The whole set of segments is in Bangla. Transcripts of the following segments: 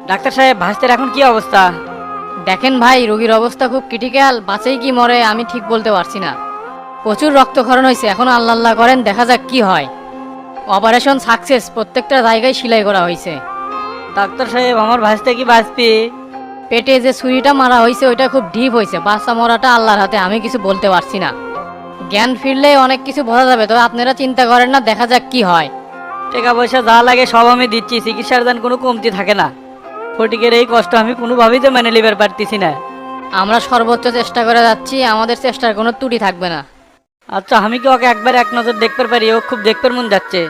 ডাক্তার সাহেব, ভাস্তের এখন কি অবস্থা? দেখেন ভাই, রোগীর অবস্থা খুব ক্রিটিক্যাল, বাঁচেই কি মরে আমি ঠিক বলতে পারছি না। প্রচুর রক্তক্ষরণ হয়েছে, এখন আল্লাহ আল্লাহ করেন, দেখা যাক কি হয়। অপারেশন সাকসেস, প্রত্যেকটা জায়গায় সেলাই করা হয়েছে। ডাক্তার সাহেব, আমার ভাস্তে কি বাঁচবে? পেটে যে ছুরিটা মারা হয়েছে ওইটা খুব ডিপ হয়েছে, বাচ্চা মরাটা আল্লাহর হাতে, আমি কিছু বলতে পারছি না। জ্ঞান ফিরলে অনেক কিছু বোঝা যাবে, তবে আপনারা চিন্তা করেন না, দেখা যাক কি হয়। টাকা পয়সা যা লাগে সব আমি দিচ্ছি, চিকিৎসার দান কোনো কমতি থাকে না। ফটিকের এই কষ্ট আমি কোনোভাবেই তো মেনে নিবার পারতেছি না। আমরা সর্বোচ্চ চেষ্টা করে যাচ্ছি, আমাদের চেষ্টার কোনো ত্রুটি থাকবে না। আচ্ছা, আমি কি ওকে একবার এক নজর দেখতে পারি? ও খুব দেখবার মন যাচ্ছে।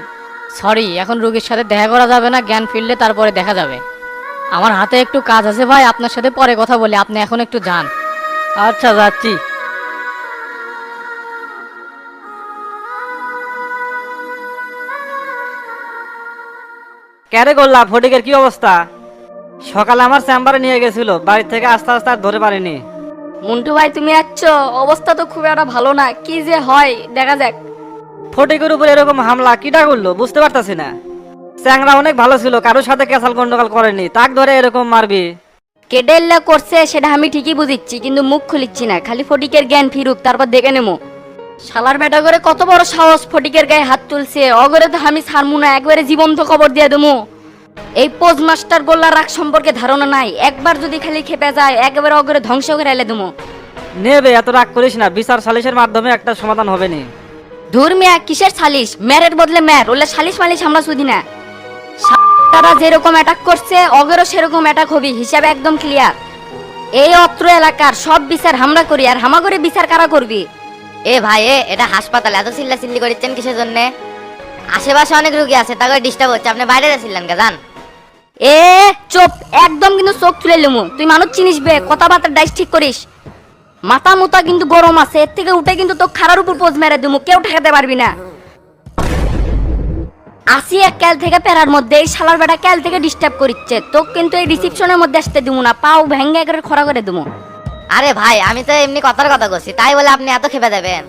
সরি, এখন রোগীর সাথে দেখা করা যাবে না, জ্ঞান ফিরলে তারপরে দেখা যাবে। আমার হাতে একটু কাজ আছে ভাই, আপনার সাথে পরে কথা বলি, আপনি এখন একটু যান। আচ্ছা, যাচ্ছি। ক্যারে করলা, ফটিকের কি অবস্থা? সকালে আমার চেম্বারে নিয়ে গেছিল, বাড়ি থেকে আস্তে আস্তে আর ধরে পারিনি। মন্টু ভাই তুমি আসছ, অবস্থা তো খুব একটা ভালো না, কি যে হয় দেখা যাক। ফটিকের উপর এরকম হামলা কিটা করলো বুঝতে পারতাছি না। চ্যাংরা অনেক ভালো ছিল, কারোর সাথে ক্যাসাল গন্ডগোল করেনি, তাক ধরে এরকম মারবি? কেডেল্লা করছে সেটা আমি ঠিকই বুঝিচ্ছি, কিন্তু মুখ খুলিচ্ছি না, খালি ফটিকের জ্ঞান ফিরুক তারপর দেখে নেবো। শালার বেটা করে কত বড় সাহস, ফটিকের গায়ে হাত তুলছে, অগরে তো আমি ছাড়মু না, একবারে জীবন্ত খবর দিয়ে দেবো। এই পোজ মাস্টার গোল্লা রাগ সম্পর্কে ধারণা নাই, একবার যদি খালি খেপে যায় একেবারে অগরে ধ্বংস করে এলে দেবো। নেবে, এত রাগ করিস না, বিচার সালিশের মাধ্যমে একটা সমাধান হবে নি। ধুর মিয়া, কিসের সালিশ? ম্যারের বদলে ম্যার, ওলে সালিশ মালিশ আমরা শুধি না। তারা যেরকম অ্যাটাক করছে অগেরও সেরকম অ্যাটাক হবে, হিসাবে একদম ক্লিয়ার। এই অত্র এলাকার সব বিচার আমরা করি, আর হামা করে বিচার কারা করবি? এ ভাই, এটা হাসপাতাল, এত চিল্লা চিল্লি করছেন কিসের জন্য? আশেপাশে অনেক রোগী আছে, তাকে ডিস্টার্ব হচ্ছে, আপনি বাইরে যাচ্ছিলেন কে? যান। এ চুপ একদম, কিন্তু চোখ তুলে লুমু, তুই মানুষ চিনিস বে, কথাবার্তার ডাইস ঠিক করিস। মাথা মুতা কিন্তু গরম আছে, এর থেকে উঠে কিন্তু তো খারার উপর পোজ মেরে দিমু, কেউ ঠেকাতে পারবি না। আসি এক ক্যাল থেকে পেরার মধ্যে, এই শালার বেটা ক্যাল থেকে ডিস্টার্ব করিচ্ছে, তোকে কিন্তু এই রিসিপশনের মধ্যে আসতে দিমু না, পাও ভেঙ্গে একেবারে খরা করে দিমু। আরে ভাই, আমি তো এমনি কথার কথা করছি, তাই বলে আপনি এত খেপে দেবেন?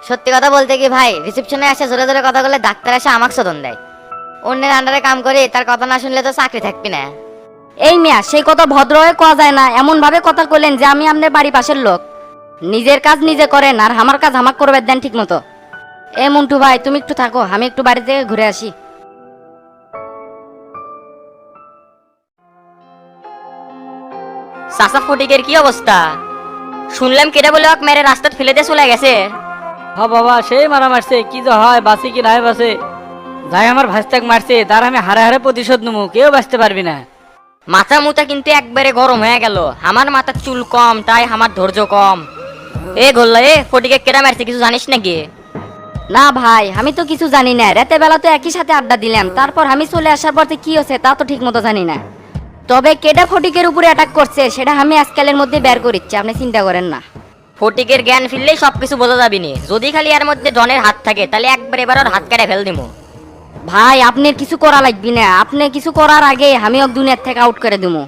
সত্যি কথা বলতে কি ভাই, রিসেপশনে এসে জোরে জোরে কথা বলে ডাক্তার এসে আমাকে শোধন দেয়। অন্যের আন্ডারে কাম করি, তার কথা না শুনলে তো চাকরি থাকবি না। এই মিয়া, সেই কথা ভদ্র হয়ে কোয়া যায় না, এমন ভাবে কথা কইলেন যে আমি আপনার বাড়ি পাশের লোক। নিজের কাজ নিজে করেন, আর আমার কাজ আমাকে করবে দেন ঠিক মতো। এ মন্টু ভাই, তুমি একটু থাকো, আমি একটু বাড়ি থেকে ঘুরে আসি। চাচা, ফটিকের কি অবস্থা? শুনলাম কেটে বলে ওকে মেরে রাস্তায় ফেলে দিয়ে চলে গেছে। হ বাবা, সেই মারা মারছে, কি যে হয়, বাঁচি কি নাই বাঁচে। যাই আমার ভাস্তাক মারছে, তার আমি হারে হারে প্রতিশোধ নেবো, কেউ বাঁচতে পারবি না। মাথা মুতা কিন্তু একবারে গরম হয়ে গেল, আমার মাথার চুল কম, তাই আমার ধৈর্য কম। এ গোল্লা, ফটিকে কেটে মারছে, কিছু জানিস নাকি? না ভাই, আমি তো কিছু জানি না, রাতে বেলা তো একই সাথে আড্ডা দিলাম, তারপর আমি চলে আসার পর কি হচ্ছে তা তো ঠিক মতো জানি না। তবে কেডা ফটিকের উপরে অ্যাটাক করছে সেটা আমি আজকালের মধ্যে বের করিচ্ছি, আপনি চিন্তা করেন না। ফটিকের জ্ঞান ফিরলেই সবকিছু বোঝা যাবি নি, যদি খালি এর মধ্যে ডনের হাত থাকে তাহলে একবার এবার ওর হাত কেটে ফেল দিমু। ভাই আপনার কিছু করা লাগবে না, আপনি কিছু করার আগে আমি ওকে দুনিয়ার থেকে আউট করে দেবো।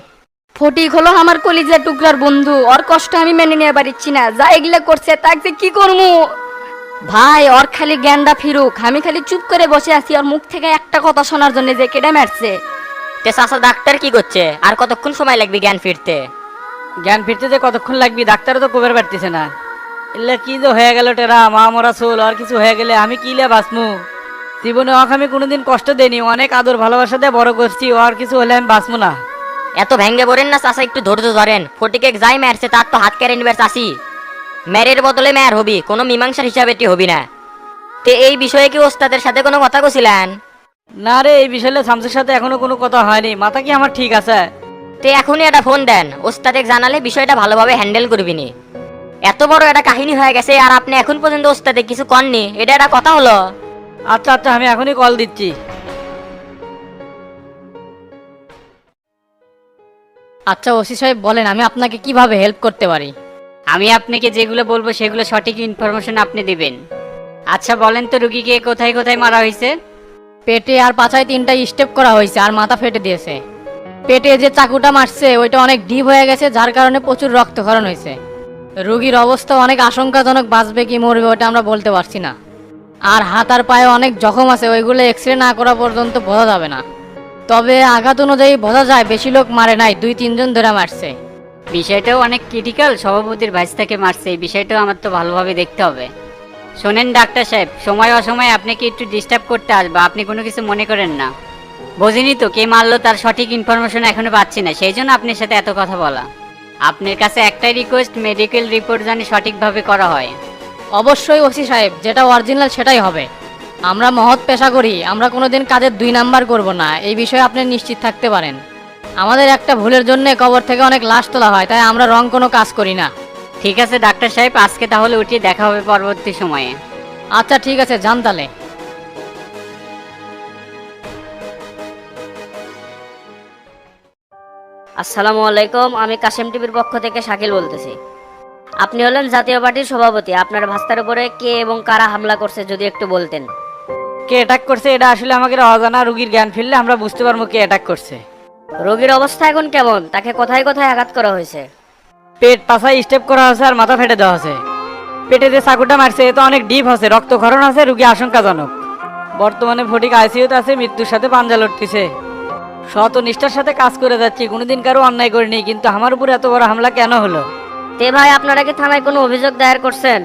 ফটিক হলো আমার কলিজার টুকরার বন্ধু, ওর কষ্ট আমি মেনে নিয়ে পারছি না, যা এগুলো করছে তাকে কি করবো। ভাই ওর খালি জ্ঞানটা ফিরুক, আমি খালি চুপ করে বসে আছি ওর মুখ থেকে একটা কথা শোনার জন্য যে কেটে মারছে। তে চাচা, ডাক্তার কি করছে? আর কতক্ষণ সময় লাগবে জ্ঞান ফিরতে? জ্ঞান ফিরতে যে কতক্ষণ লাগবে ডাক্তারও তো কবের পারতেছে না। এলে কি যে হয়ে গেল টেরা, মা মরা চুল, আর কিছু হয়ে গেলে আমি কি লে বাঁচমু? জীবনে ওকে আমি কোনোদিন কষ্ট দেইনি, অনেক আদর ভালোবাসা দিয়ে বড় করছি, আর কিছু হলে আমি বাঁচমু না। এত ভেঙ্গে পড়েন না চাচা, একটু ধৈর্য ধরেন। ফটিকে যাই মারছে তার তো হাত কেড়ে নিবার চাষি, ম্যারের বদলে ম্যার হবি, কোনো মীমাংসার হিসাবে টি হবি না। তে এই বিষয়ে কি ওস্তাদের সাথে কোনো কথা কছিলেন? না রে, এই বিষয়ে শামসের সাথে এখনো কোনো কথা হয়নি, মাথা কি আমার ঠিক আছে? তে এখনই একটা ফোন দেন, ওস্তাদে জানালে বিষয়টা ভালোভাবে হ্যান্ডেল করবিনি। এত বড় একটা কাহিনী হয়ে গেছে আর আপনি এখন পর্যন্ত ওস্তাদে কিছু কননি, এটা একটা কথা হলো? আচ্ছা আচ্ছা, আমি এখনই কল দিচ্ছি। আচ্ছা ওসি সাহেব, বলেন আমি আপনাকে কিভাবে হেল্প করতে পারি? আমি আপনাকে যেগুলো বলবো সেগুলো সঠিক ইনফরমেশন আপনি দিবেন। আচ্ছা বলেন তো, রুগীকে কোথায় কোথায় মারা হয়েছে? পেটে আর পাছায় 3টা স্টেপ করা হয়েছে, আর মাথা ফেটে দিয়েছে। পেটে যে চাকুটা মারছে ওইটা অনেক ডিপ হয়ে গেছে, যার কারণে প্রচুর রক্তক্ষরণ হয়েছে। রোগীর অবস্থা অনেক আশঙ্কাজনক, বাঁচবে কি মরবে ওটা আমরা বলতে পারছি না। আর হাত আর পায়ে অনেক জখম আছে, ওইগুলো এক্সরে না করা পর্যন্ত বোঝা যাবে না। তবে আঘাত অনুযায়ী বোঝা যায় বেশি লোক মারে নাই, 2-3 জন ধরে মারছে। বিষয়টাও অনেক ক্রিটিক্যাল, সভাপতির ভাইস্তাকে মারছে, এই বিষয়টাও আমার তো ভালোভাবে দেখতে হবে। শোনেন ডাক্তার সাহেব, সময় অসময়ে আপনাকে একটু ডিস্টার্ব করতে আসবো, আপনি কোনো কিছু মনে করেন না। বোঝেনি তো কে মারলো তার সঠিক ইনফরমেশন এখনো পাচ্ছি না, সেই জন্য আপনার সাথে এত কথা বলা। আপনার কাছে একটাই রিকোয়েস্ট, মেডিকেল রিপোর্ট জানি সঠিকভাবে করা হয়। অবশ্যই ওসি সাহেব, যেটা অরিজিনাল সেটাই হবে। আমরা মহৎ পেশা করি, আমরা কোনোদিন কাজের 2 নাম্বার করব না, এই বিষয়ে আপনি নিশ্চিত থাকতে পারেন। আমাদের একটা ভুলের জন্য কবর থেকে অনেক লাশ তোলা হয়, তাই আমরা রং কোনো কাজ করি না। ঠিক আছে ডাক্তার সাহেব, আজকে তাহলে উঠি, দেখা হবে পরবর্তী সময়ে। আচ্ছা ঠিক আছে, যান তাহলে। আসসালামু আলাইকুম, আমি কাশেম টিভির পক্ষ থেকে শাকিল বলতেছি। আপনি হলেন জাতীয় পার্টির সভাপতি, আপনার ভাস্তার উপরে কে এবং কারা হামলা করছে যদি একটু বলতেন। কে অ্যাটাক করছে এটা আসলে আমাকে অজানা, রুগীর জ্ঞান ফিরলে আমরা বুঝতে পারবো কে অ্যাটাক করছে। রোগীর অবস্থা এখন কেমন? তাকে কোথায় কোথায় আঘাত করা হয়েছে? পেট পাছায় স্টেপ করা হয়েছে আর মাথা ফেটে দেওয়া হয়েছে। পেটে যে চাকুটা মারছে এ তো অনেক ডিপ আছে, রক্তক্ষরণ আছে, রুগী আশঙ্কাজনক। বর্তমানে ফটিক আইসিইউতে আছে, মৃত্যুর সাথে পাঞ্জা লড়তেছে। শত নিষ্ঠার সাথে কাজ করে যাচ্ছি, কোনোদিন কারো অন্যায় করিনি, কিন্তু আমার উপর এত বড় হামলা কেন হলো? তে ভাই, আপনারা কি থানায় কোনো অভিযোগ দায়ের করছেন?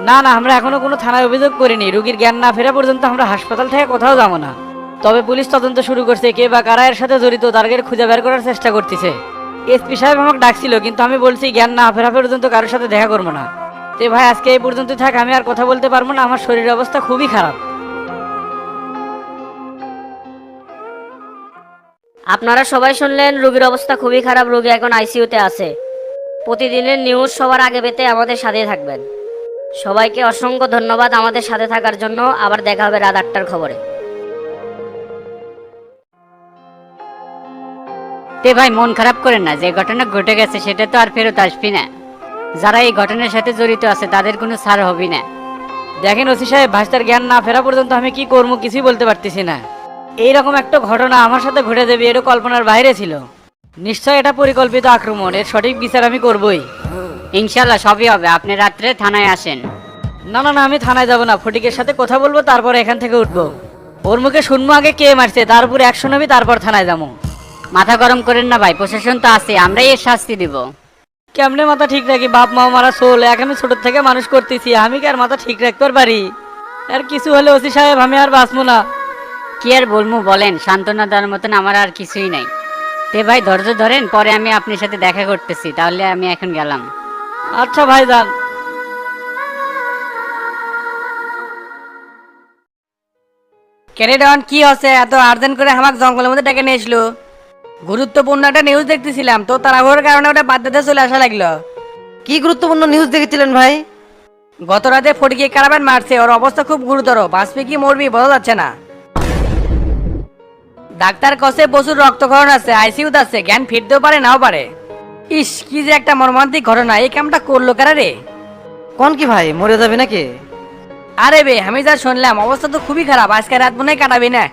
না না, আমরা এখনো কোনো থানায় অভিযোগ করিনি। রুগীর জ্ঞান না ফেরা পর্যন্ত আমরা হাসপাতাল থেকে কোথাও যাবো না। তবে পুলিশ তদন্ত শুরু করছে, কে বা কারা এর সাথে জড়িত তাদের খুঁজে বের করার চেষ্টা করতেছে। এসপি সাহেব আমাকে ডাকছিল, কিন্তু আমি বলছি জ্ঞান না ফেরা পর্যন্ত কারোর সাথে দেখা করবো না। তে ভাই, আজকে এই পর্যন্ত থাক, আমি আর কথা বলতে পারবো না, আমার শরীরের অবস্থা খুবই খারাপ। আপনারা সবাই শুনলেন, রোগীর অবস্থা খুবই খারাপ, রোগী এখন আইসিইউতে আছে। প্রতিদিনের নিউজ সবার আগে পেতে আমাদের সাথে থাকবেন। সবাইকে অসংখ্য ধন্যবাদ আমাদের সাথে থাকার জন্য। আবার দেখা হবে রাত 8টার খবরে। তে ভাই, মন খারাপ করেন না, যে ঘটনা ঘটে গেছে সেটা তো আর ফেরত আসবি না। যারা এই ঘটনার সাথে জড়িত আছে তাদের কোনো ছাড় হবে না। দেখেন ওসি সাহেব, ভাস্তার জ্ঞান না ফেরা পর্যন্ত আমি কি করবো কিছুই বলতে পারতেছি না। এইরকম একটা ঘটনা আমার সাথে ঘটে যাবে এটা কল্পনার বাইরে ছিল। নিশ্চয় এটা পরিকল্পিত আক্রমণ, এর সঠিক বিচার আমি করবই। ইনশাল্লাহ সবই হবে, আপনি রাত্রে থানায় আসেন। না না না, আমি থানায় যাব না, ফটিকের সাথে কথা বলবো, তারপর এখান থেকে উঠবো। ওর মুখে শুনবো আগে কে মারছে, তার উপর অ্যাকশন হবে, তারপর থানায় যাবো। মাথা গরম করেন না ভাই, প্রশাসন তো আছে, আমরাই এর শাস্তি দিব। কেমনে মাথা ঠিক রাখি? বাপ মা মারা সোল, এক আমি ছোট থেকে মানুষ করতেছি, আমি কি আর মাথা ঠিক রাখতে পারি? আর কিছু হলে ওসি সাহেব আমি আর বাঁচবো না। কি আর বলবো বলেন, সান্ত্বনা দেওয়ার মতন আমার আর কিছুই নাই। তে ভাই ধৈর্য ধরেন, পরে আমি আপনার সাথে দেখা করতেছি, তাহলে আমি এখন গেলাম। আচ্ছা ভাই, যান। ক্যারেডন কি হচ্ছে? এত আর্জেন্ট করে আমাকে জঙ্গলের মধ্যে ডেকে নিয়ে আসলো। গুরুত্বপূর্ণ একটা নিউজ দেখতেছিলাম, তো তাড়াহুড়োর কারণে ওটা বাদ দিতে চলে আসা লাগলো। কি গুরুত্বপূর্ণ নিউজ দেখেছিলেন ভাই? গত রাতে ফটিকে কারাবান মারছে, ওর অবস্থা খুব গুরুতর, বাঁচবি কি মরবি বোঝা যাচ্ছে না। ডাক্তার কসে প্রচুর রক্তক্ষরণ আছে, আইসিইউতে আছে, জ্ঞান ফিরতেও পারে নাও পারে। ইস, কি যে একটা মর্মান্তিক ঘটনা, এই কামটা করলো কারা রে? কোন কি ভাই, মরে যাবে নাকি? আরে বে, আমি যা শুনলাম অবস্থা তো খুবই খারাপ, আজকে রাত মনে হয় কাটাবি না।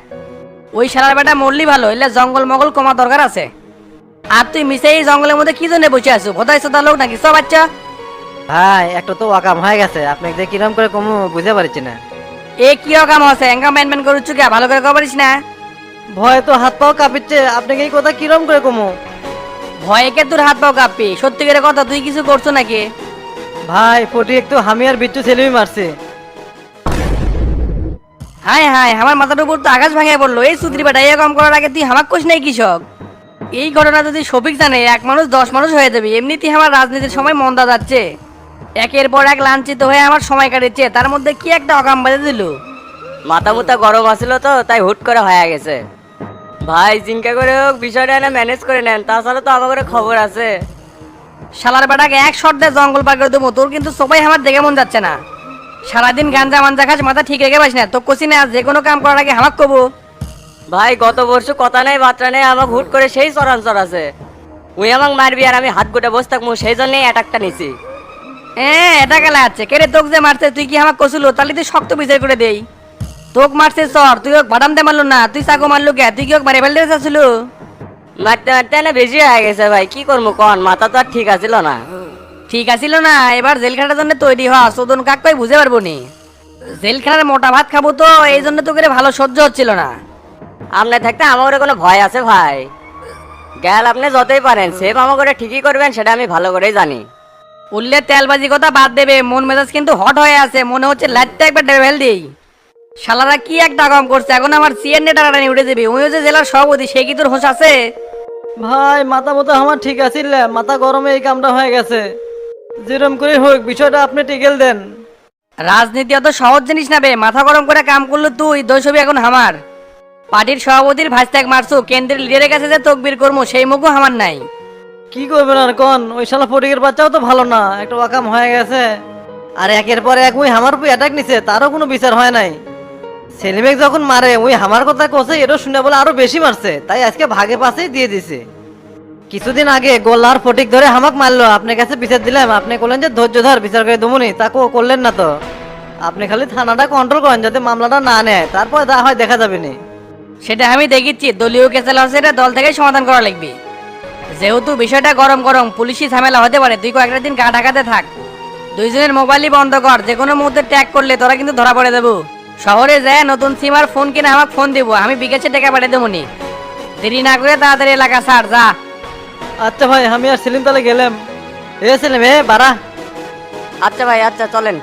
ওই শালার বেটা মরলি ভালো, এলে জঙ্গল মগল কমা দরকার আছে। আর তুই মিশে এই জঙ্গলের মধ্যে কি জন্য বসে আছো? কোথায় সোদা লোক নাকি সব? বাচ্চা ভাই একটা তো ওয়াকাম হয়ে গেছে, আপনাকে যে কিরম করে কমু বুঝতে পারছি না। এ কি কাম আছে? এঙ্কা ম্যান ম্যান করুচ্ছু কে? ভালো করে কবরিস না। ভয় তো হাত পাও কাঁপিচ্ছে, আপনাকে এই কথা কিরম করে কমু? ভয়ে কে তোর হাত পাও কাঁপি? সত্যি করে কথা, তুই কিছু করছো নাকি? ভাই ফটি একটু আমি আর বিচ্ছু ছেলেই মারছে। হায় হায়, আমার মাথার উপর তো আকাশ ভাঙে পড়লো। এই সুদ্রি বেটা, এই কাম করার আগে তুই হামাক কোষ নাই কৃষক? এই ঘটনা যদি সবিক জানে, 1 মানুষ 10 মানুষ হয়ে যাবে। এমনিতেই আমার রাজনীতির সময় মন্দা যাচ্ছে, একের পর এক লাঞ্ছিত হয়ে আমার সময় কাটেছে, তার মধ্যে কি একটা অকাম বেঁধে দিল। মাথা মুথা গরম আসলো তো, তাই হুট করে হয়ে গেছে। ভাই চিন্তা করে হোক বিষয়টা না ম্যানেজ করে নেন, তাছাড়া তো আমার খবর আছে। শালার বেটাকে এক শট দিয়ে জঙ্গল পার করে দেবো, তোর কিন্তু সবাই আমার দেখে মন যাচ্ছে না। সারাদিন গাঞ্জা মাঞ্জা খাস, মাথা ঠিক রেখে পাস না তো? কষি না, যে কোনো কাম করার আগে হামাক কবো। ভাই গত বর্ষ কথা নেই বার্তা নেই, আমাকে হুট করে সেই চরাঞ্চর আছে, ওই আমাকে মারবি আর আমি হাত গোটে বসে থাকবো, সেই জন্যই অ্যাটাকটা নিছি। এটা গেলা আছে কে রে? তোক যে মারছে তুই কি আমাক কষিল? তাহলে তুই শক্ত বিচার করে দেই। তোক মারছে চর, তুই ওকে বাদাম দে মারলো না, তুই চাকু মারলো কে? তুই কি ওকে মারে ফেলতে চাচ্ছিল? মারতে মারতে না বেশি হয়ে গেছে ভাই, কি করবো কন, মাথা তো আর ঠিক আছিল না। ঠিক আছিল না? এবার জেল খাটার জন্য তৈরি হ, শোধন কাক কই বুঝে পারবো নি। জেল খাটার মোটা ভাত খাবো তো, এই জন্য তো করে ভালো সহ্য হচ্ছিল না। আপনার থাকতে আমার কোনো ভয় আছে ভাই? গেল আপনি যতই পারেন সেভ আমাকে ঠিকই করবেন, সেটা আমি ভালো করেই জানি। উল্লে তেলবাজি কথা বাদ দেবে, মন মেজাজ কিন্তু হট হয়ে আছে, মনে হচ্ছে লাইটটা একবার ডেভেল দিই। শালারা কি একটা কাম করছে, এখন আমার সিএনএ টাকাটা নিয়ে উঠে যাবে। ওই যে জেলার সভাপতি, সে কি তোর হোশ আছে? ভাই মাথা মতো আমার ঠিক আছিল, মাথা গরমে এই কামটা হয়ে গেছে। যেরকম করে হোক বিষয়টা আপনি টিকেল দেন। রাজনীতি অত সহজ জিনিস না বে, মাথা গরম করে কাম করলো তুই, দোষ হবে এখন আমার। পার্টির সভাপতির ভাইস্তাক মারছু, কেন্দ্রের লিডারের কাছে যে তকবির করবো সেই মুখও আমার নাই। কি করবেন আর কোন, ওই শালা ফটিকের বাচ্চাও তো ভালো না, একটা ওয়াকাম হয়ে গেছে। আর একের পর এক ওই আমার উপর অ্যাটাক নিছে, তারও কোনো বিচার হয় নাই। সেলিমেক যখন মারে ওই আমার কথা কোসে এরও শুনে বলে আরো বেশি মারছে, তাই আজকে ভাগে পাশেই দিয়ে দিছে। কিছুদিন আগে গোল্লার ফটিক ধরে হামাক মারলো, আপনার কাছে বিচার দিলাম, আপনি বললেন যে ধৈর্য ধর বিচার করে দমুনি, তা করলেন না তো। আপনি খালি থানাটা কন্ট্রোল করেন যাতে মামলাটা না নেয়, তারপর যা হয় দেখা যাবে না। সেটা আমি দেখিচ্ছি, দলীয় কেসেল হচ্ছে এটা দল থেকেই সমাধান করা লাগবে। যেহেতু বিষয়টা গরম গরম, পুলিশি ঝামেলা হতে পারে, তুই কয়েকটা দিন গা ঢাকাতে থাক। দুইজনের মোবাইলই বন্ধ কর, যে কোনো মুহূর্তে ট্যাগ করলে তোরা কিন্তু ধরা পড়ে দেবো। শহরে যায় নতুন সিম আর ফোন কিনে আমাকে ফোন দিব, আমি বিকাশে টাকা পাঠিয়ে দেবো নি। দেরি না করে তাড়াতাড়ি এলাকা ছাড়, যা। আচ্ছা ভাই, আমি আর সেলিম তাহলে গেলাম। এ সেলিম, বাড়া। আচ্ছা ভাই, আচ্ছা চলেন।